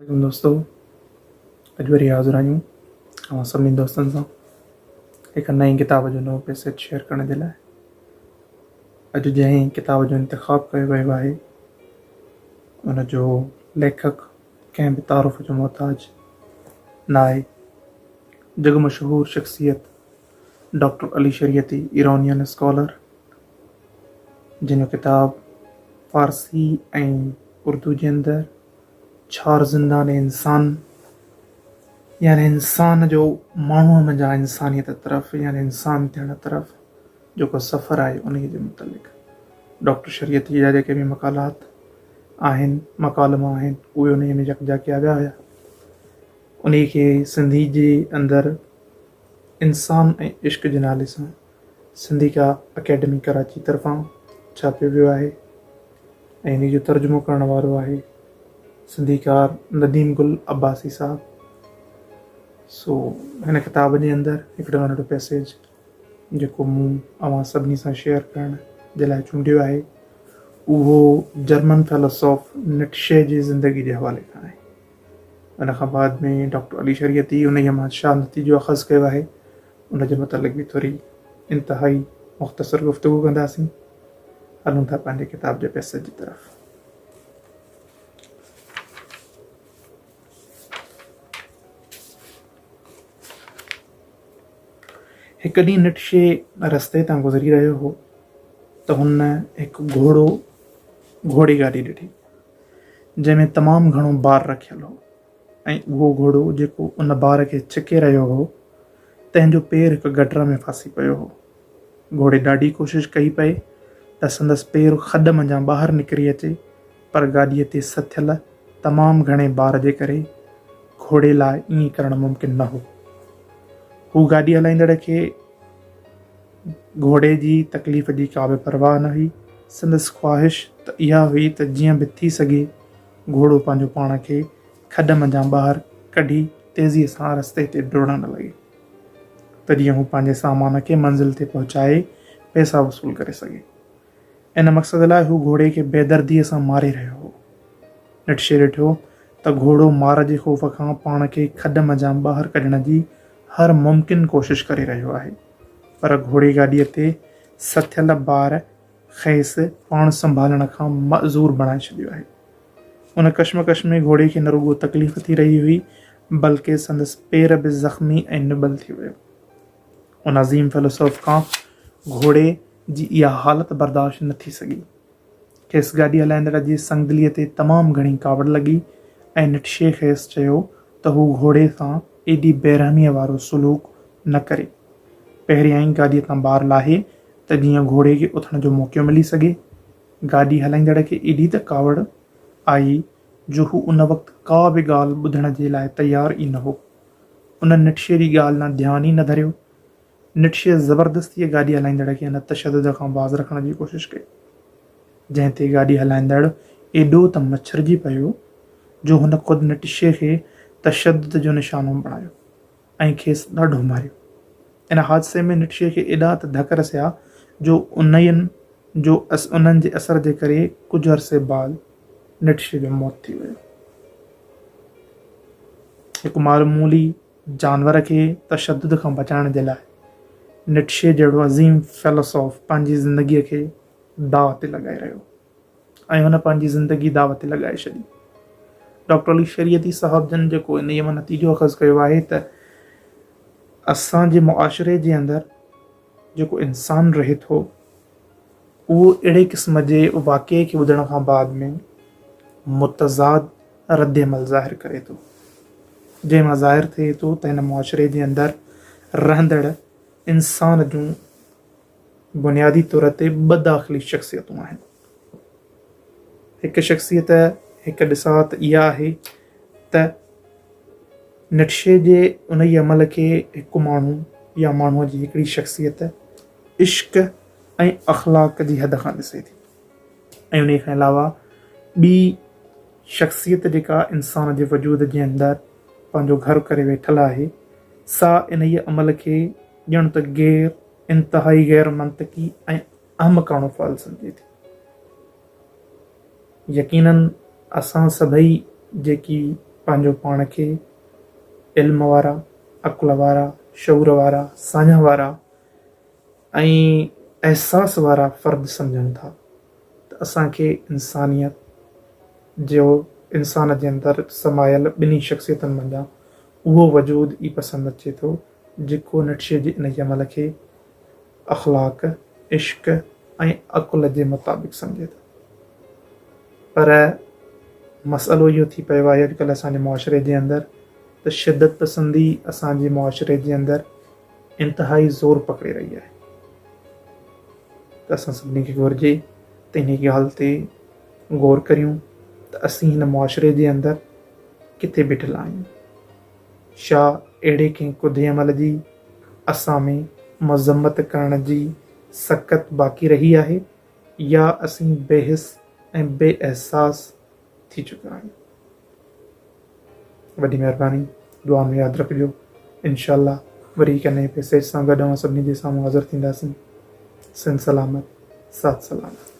वालेकुम दोस्तों, अॼु वरी हाज़िर आहियूं तव्हां सभिनी दोस्तनि सां हिकु नई किताब जो नओं पैसेज शेयर करण जे लाइ। अॼु जंहिं किताब जो इंतिख़ाबु कयो वियो आहे उन जो लेखक कंहिं बि तारुफ़ जो मोहताज न आहे। जग मशहूर शख़्सियत डॉक्टर अली शरीयती, ईरानियन स्कॉलर, जिन जो किताब फ़ारसी ऐं उर्दू जे अंदरि छार ज़िंदान इंसान, यानी इंसान जो माण्हूअ मंझां इंसानियत तरफ़ यानी इंसान थियण तरफ़ जेको सफ़र आहे उन जे मुतलिक़ डॉक्टर शरीयती जा जेके बि मकालात आहिनि, मकालमा आहिनि, उहे उन में यकजा कया विया हुया। उन खे सिंधी जे अंदरि इंसान ऐं इश्क जे नाले सां सिंधिका अकेडमी कराची तरफ़ां छापियो वियो आहे ऐं इन जो तर्जुमो करण वारो आहे सिंधीकार नदीम गुल अब्बासी साहब। सो हिन किताब जे अंदरि हिकिड़ो नंढो पैसेज जेको मूं अवां सभिनी सां शेयर करण जे लाइ चूंडियो आहे उहो जर्मन फ़िलोसॉफ नीट्शे जी ज़िंदगी जे हवाले खां आहे। उन खां बाद में डॉक्टर अली शरीयती उन मां छा नतीजो अख़ज़ कयो आहे उन जे मुतलिक़ बि थोरी इंतिहाई मुख़्तसर गुफ़्तगू कंदासीं। हलूं था पंहिंजे किताब जे पैसेज जी तरफ़। हिकु ॾींहुं नीट्शे रस्ते तां गुज़री रहियो हो त हुन हिकु घोड़ी गाॾी ॾिठी जंहिंमें तमामु घणो बार रखियलु हो ऐं उहो घोड़ो जेको उन बार खे छिके रहियो हो तंहिंजो पेर हिकु गटर में फासी पियो हो। घोड़े ॾाढी कोशिशि कई पए त संदसि पेर खॾ मंझां ॿाहिरि निकिरी अचे, पर गाॾीअ ते सथियल तमामु घणे बार जे करे घोड़े लाइ ईअं करणु मुमकिन न हो। हू गाॾी हलाईंदड़ खे घोड़े जी तकलीफ़ जी का बि परवाह न हुई। संदसि ख़्वाहिश त इहा हुई त जीअं बि थी सघे घोड़ो पंहिंजो पाण खे खॾ मंझां ॿाहिरि कढी तेज़ीअ सां रस्ते ते डुड़णु न लॻे, तॾहिं हू पंहिंजे सामान खे मंज़िल ते पहुचाए पैसा वसूल करे सघे। इन मक़सद लाइ हू घोड़े खे बेदर्दीअ सां मारे रहियो हो। नीट्शे ॾिठो त घोड़ो मार जे ख़ौफ़ खां पाण खे खॾ मंझां ॿाहिरि कढण जी हर मुमकिन कोशिशि करे रहियो आहे, पर घोड़े गाॾीअ ते सथियल बार खेसि पाण संभालण खां मज़ूर बणाए छॾियो आहे। उन कश्मकश में घोड़े खे न रुॻो तकलीफ़ थी रही हुई बल्कि संदसि पेर बि ज़ख़्मी ऐं निबल थी वियो। उन अज़ीम फ़िलोसॉफ खां घोड़े जी इहा हालति बर्दाश्त न थी सघी। खेसि गाॾी हलाईंदड़ जी संगदिलीअ ते तमामु घणी कावड़ लॻी ऐं नीट्शे खेसि चयो त हू घोड़े सां एॾी बेरहमीअ वारो सलूक न करे। पहिरियां ई गाॾीअ तां ॿाहिरि लाहे त जीअं घोड़े खे उथण जो मौक़ो मिली सघे। गाॾी हलाईंदड़ खे एॾी त कावड़ आई जो हू उन वक़्तु का बि ॻाल्हि ॿुधण जे लाइ तयारु ई न हो। उन नीट्शे जी ॻाल्हि न ध्यानु ई न धरियो। नीट्शे ज़बरदस्तीअ गाॾी हलाईंदड़ खे हिन तशदुद खां बाज़ रखण जी कोशिशि कई, जंहिं ते गाॾी हलाईंदड़ एॾो त मछरजी पियो जो हुन ख़ुदि नीट्शे खे तशदुद जो निशानो बणायो ऐं खेसि ॾाढो मारियो। इन हादसे में नीट्शे खे एॾा त धक रसिया जो उन्हनि जे असर जे करे कुझु अरसे बाद नीट्शे जो मौत थी वियो। हिकु मामूली जानवर खे तशदुद खां बचाइण जे लाइ नीट्शे जहिड़ो अज़ीम फ़िलोसॉफ पंहिंजी ज़िंदगीअ खे दाव ते लॻाए रहियो ऐं हुन पंहिंजी ज़िंदगी दाव ते लॻाए छॾी। डॉक्टर अली शरीयती साहब जन जेको इन मां नतीजो अख़ज़ कयो आहे त असांजे मुआशिरे जे अंदरि जेको इंसान रहे थो उहो अहिड़े क़िस्म जे वाक़िए खे ॿुधण खां बाद में मुतज़ाद रद्द अमल ज़ाहिर करे थो, जंहिं मां ज़ाहिर थिए थो त हिन मुआशिरे जे अंदरि रहंदड़ इंसान जूं बुनियादी तौर ते ॿ दाख़िली शख़्सियतूं आहिनि। हिकु शख़्सियत हिकु ॾिसां त इहा आहे त नीट्शे जे उन ई अमल खे हिकु माण्हू या माण्हूअ जी हिकिड़ी शख़्सियत इश्क ऐं अख़लाक़ जी हद खां ॾिसे थी ऐं उन खां अलावा ॿी शख़्सियत जेका इंसान जे वजूद जे अंदरि पंहिंजो घर करे वेठल आहे सा इन ई अमल खे ॼण त इंतिहाई गैर मंतकी ऐं अहमकाणो फ़ाल सम्झे थी। यकीनन असां सभई जेकी पंहिंजो पाण खे इल्म वारा, अक़ुल वारा, शऊर वारा, साञ वारा ऐं अहसास वारा फ़र्द सम्झनि था त असांखे इंसानियत जो इंसान जे अंदरि समायल ॿिन्ही शख़्सियतुनि मंझां उहो वजूद ई पसंदि अचे थो जेको नक्शे जे इन अमल खे अख़लाक़, इश्क ऐं अक़ुल जे मुताबिक़ सम्झे थो। पर मसइलो इहो थी पियो आहे अॼुकल्ह असांजे मुआशिरे जे अंदरि त शिदत पसंदी असांजे मुआशिरे जे अंदरि इंतिहाई ज़ोर पकिड़े रही आहे। त असां सभिनी खे घुरिजे त इन ॻाल्हि ते गौर करियूं त असीं हिन मुआशिरे जे अंदरि किथे बीठल आहियूं। छा अहिड़े कंहिं कुदे अमल जी असां में मज़म्मत करण जी सक़त बाक़ी रही आहे या असीं बेहिस ऐं बेअहसास थी चुका आहियूं। वॾी महिरबानी, दुआ में यादि रखिजो। इंशाअल्लाह वरी हिकु नए पैसेज सां गॾु सभिनी जे साम्हूं हाज़िर थींदासीं। सिंध सलामत, साथ सलामत।